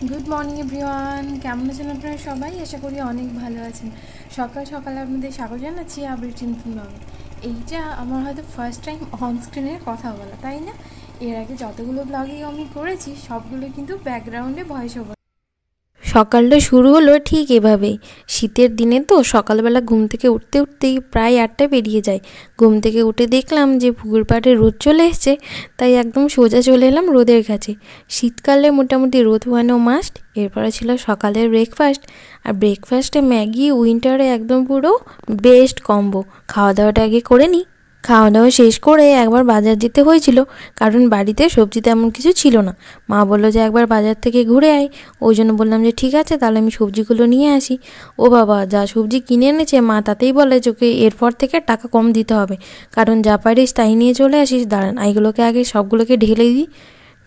Good morning everyone, কেমন আছেন আপনারা সবাই? আশা করি অনেক ভালো আছেন। সকাল সকালে আপনাদের স্বাগত জানাচ্ছি আবির চিন্তন ব্লগে। এইটা আমার হয়তো ফার্স্ট টাইম অন স্ক্রিনে কথা বলা, তাই না? এর আগে যতগুলো ব্লগই আমি করেছি সবগুলো কিন্তু ব্যাকগ্রাউন্ডে ভয়েস ওভার। সকালটা শুরু হলো ঠিক এভাবেই। শীতের দিনে তো সকালবেলা ঘুম থেকে উঠতে উঠতেই প্রায় 8টা পেরিয়ে যায়। ঘুম থেকে উঠে দেখলাম যে পুকুর পাড়ে রোদ চলে এসছে, তাই একদম সোজা চলে এলাম রোদের কাছে। শীতকালে মোটামুটি রোদ পোহানো মাস্ট। এরপরে ছিল সকালের ব্রেকফাস্ট, আর ব্রেকফাস্টে ম্যাগি উইন্টারে একদম পুরো বেস্ট কম্বো। খাওয়া দাওয়াটা আগে করে নিই। খাওয়া দাওয়া শেষ করে একবার বাজার যেতে হয়েছিল, কারণ বাড়িতে সবজি তেমন কিছু ছিল না। মা বললো যে একবার বাজার থেকে ঘুরে আয়। ওই জন্য বললাম যে ঠিক আছে, তাহলে আমি সবজিগুলো নিয়ে আসি। ও বাবা, যা সবজি কিনে এনেছে মা তাতেই বলে যে ওকে এরপর থেকে টাকা কম দিতে হবে, কারণ যা পারিস তাই নিয়ে চলে আসিস। দাঁড়ান, এইগুলোকে আগে সবগুলোকে ঢেলে দিই।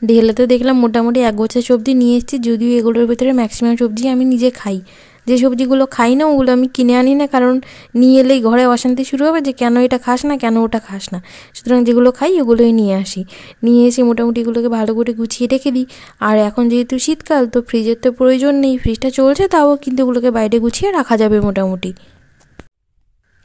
ঢেলে তো দেখলাম মোটামুটি এক গোছা সবজি নিয়ে এসেছি, যদিও এগুলোর ভিতরে ম্যাক্সিমাম সবজি আমি নিজে খাই। যে সবজিগুলো খাই না ওগুলো আমি কিনে আনি না, কারণ নিয়ে এলেই ঘরে অশান্তি শুরু হবে যে কেন এটা খাস না, কেন ওটা খাস না। সুতরাং যেগুলো খাই ওগুলোই নিয়ে আসি। নিয়ে এসে মোটামুটি এগুলোকে ভালো করে গুছিয়ে রেখে দিই। আর এখন যেহেতু শীতকাল, তো ফ্রিজের তো প্রয়োজন নেই, ফ্রিজটা চলছে, তাও কিন্তু ওগুলোকে বাইরে গুছিয়ে রাখা যাবে মোটামুটি।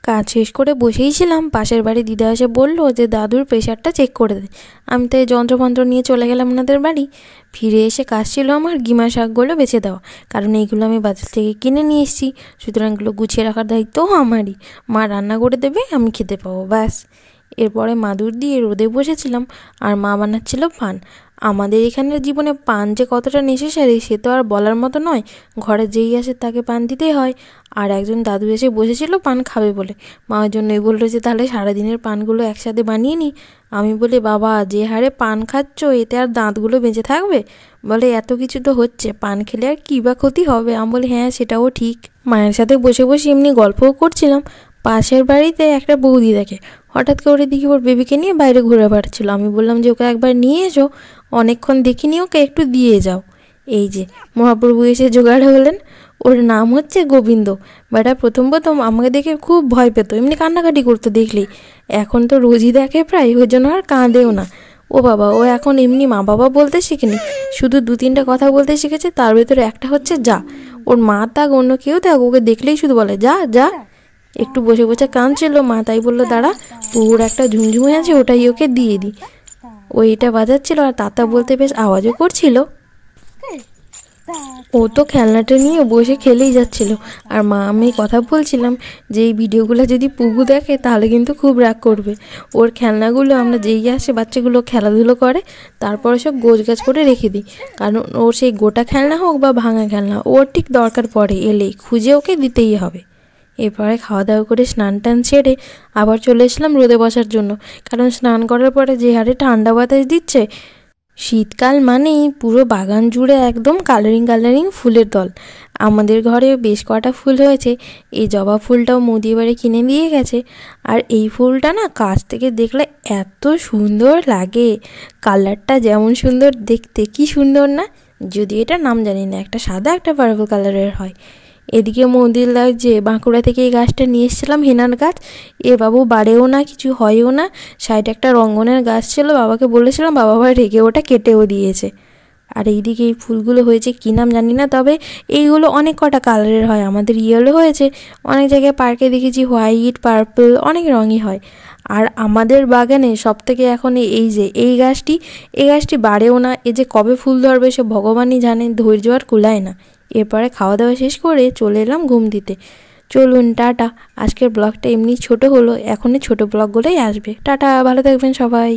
কাজ শেষ করে বসেই ছিলাম, পাশের বাড়ি দিদা এসে বলল যে দাদুর প্রেশারটা চেক করে দে। আমি তো এই যন্ত্রমন্ত্র নিয়ে চলে গেলাম ওনাদের বাড়ি। ফিরে এসে কাজ ছিল আমার গিমা শাকগুলো বেছে দেওয়া, কারণ এইগুলো আমি বাজার থেকে কিনে নিয়ে এসেছি। সুতরাং এগুলো গুছিয়ে রাখার দায়িত্বও আমারই। মা রান্না করে দেবে, আমি খেতে পাবো, ব্যাস। এরপরে মাদুর দিয়ে রোদে বসেছিলাম, আর মা বানাচ্ছিল পান। আমাদের এখানের জীবনে পান যে কতটা নেসেসারি সে তো আর বলার মতো নয়। ঘরে যেই আসে তাকে পান দিতেই হয়। আর একজন দাদু এসে বসেছিল পান খাবে বলে। মা ওই জন্যই বললো যে তাহলে সারাদিনের পানগুলো একসাথে বানিয়ে নিই। আমি বলি, বাবা যে হারে পান খাচ্ছ এতে আর দাঁতগুলো বেঁচে থাকবে? বলে এত কিছু তো হচ্ছে, পান খেলে আর কী বা ক্ষতি হবে? আমি বলি হ্যাঁ, সেটাও ঠিক। মায়ের সাথে বসে বসে এমনি গল্পও করছিলাম। পাশের বাড়িতে একটা বৌদি দেখে, হঠাৎ করে দেখি ওর বেবিকে নিয়ে বাইরে ঘুরে বেড়াচ্ছিল। আমি বললাম যে ওকে একবার নিয়ে এসো, অনেকক্ষণ দেখিনি ওকে, একটু দিয়ে যাও। এই যে মহাপ্রভু এসে জোগাড় হলেন। ওর নাম হচ্ছে গোবিন্দ। বেটা প্রথম প্রথম আমাকে দেখে খুব ভয় পেত, এমনি কান্নাকাটি করতো দেখলেই। এখন তো রোজই দেখে প্রায়, ওই জন্য আর কাঁদেও না। ও বাবা, ও এখন এমনি মা বাবা বলতে শিখেনি, শুধু 2-3টা কথা বলতে শিখেছে। তার ভেতরে একটা হচ্ছে যা। ওর মা থাক অন্য কেউ থাক, ওকে দেখলেই শুধু বলে যা যা। একটু বসে বসে কাঁদছিল মা, তাই বললো দাঁড়া, ওর একটা ঝুমঝুমে আছে ওটাই ওকে দিয়ে দিই। ওইটা বাজাচ্ছিল আর তাতা বলতে বেশ আওয়াজও করছিল। ও তো খেলনাটা নিয়ে বসে খেলেই যাচ্ছিল। আর মা আমি কথা বলছিলাম যে এই ভিডিওগুলো যদি পুগু দেখে তাহলে কিন্তু খুব রাগ করবে। ওর খেলনাগুলো আমরা যেই আসে বাচ্চাগুলো খেলাধুলো করে, তারপরে সব গোছগাছ করে রেখে দিই, কারণ ওর সেই গোটা খেলনা হোক বা ভাঙা খেলনা ওর ঠিক দরকার পড়ে, এলেই খুঁজে ওকে দিতেই হবে। এরপরে খাওয়া দাওয়া করে স্নান টান সেরে আবার চলে এসলাম রোদে বসার জন্য, কারণ স্নান করার পরে যে হারে ঠান্ডা বাতাস দিচ্ছে। শীতকাল মানেই পুরো বাগান জুড়ে একদম কালারিং কালারিং ফুলের দল। আমাদের ঘরে বেশ কটা ফুল হয়েছে। এই জবা ফুলটাও মুদি এবারে কিনে দিয়ে গেছে। আর এই ফুলটা না কাছ থেকে দেখলে এত সুন্দর লাগে, কালারটা যেমন সুন্দর দেখতে, কি সুন্দর না? যদি এটা নাম জানি না, একটা সাদা একটা পার্পল কালারের হয়। এদিকে মন্দির লাগছে, বাঁকুড়া থেকে এই গাছটা নিয়ে এসেছিলাম, হেনার গাছ। এ বাবু বাড়েও না, কিছু হয়ও না। সাইডে একটা রঙ্গনের গাছ ছিল, বাবাকে বলেছিলাম, বাবা আবার রেগে ওটা কেটেও দিয়েছে। আর এইদিকে এই ফুলগুলো হয়েছে কী নাম জানি না, তবে এইগুলো অনেক কটা কালারের হয়। আমাদের ইয়েলো হয়েছে, অনেক জায়গায় পার্কে দেখেছি হোয়াইট, পার্পল, অনেক রঙই হয়। আর আমাদের বাগানে সবথেকে এখন এই যে এই গাছটি বাড়েও না। এ যে কবে ফুল ধরবে সে ভগবানই জানে, ধৈর্য আর কুলায় না। এরপরে খাওয়া দাওয়া শেষ করে চলে এলাম ঘুম দিতে। চলুন টাটা। আজকের ব্লগটা এমনি ছোট হলো, এখনই ছোট ব্লগগুলোই আসবে। টাটা, ভালো থাকবেন সবাই।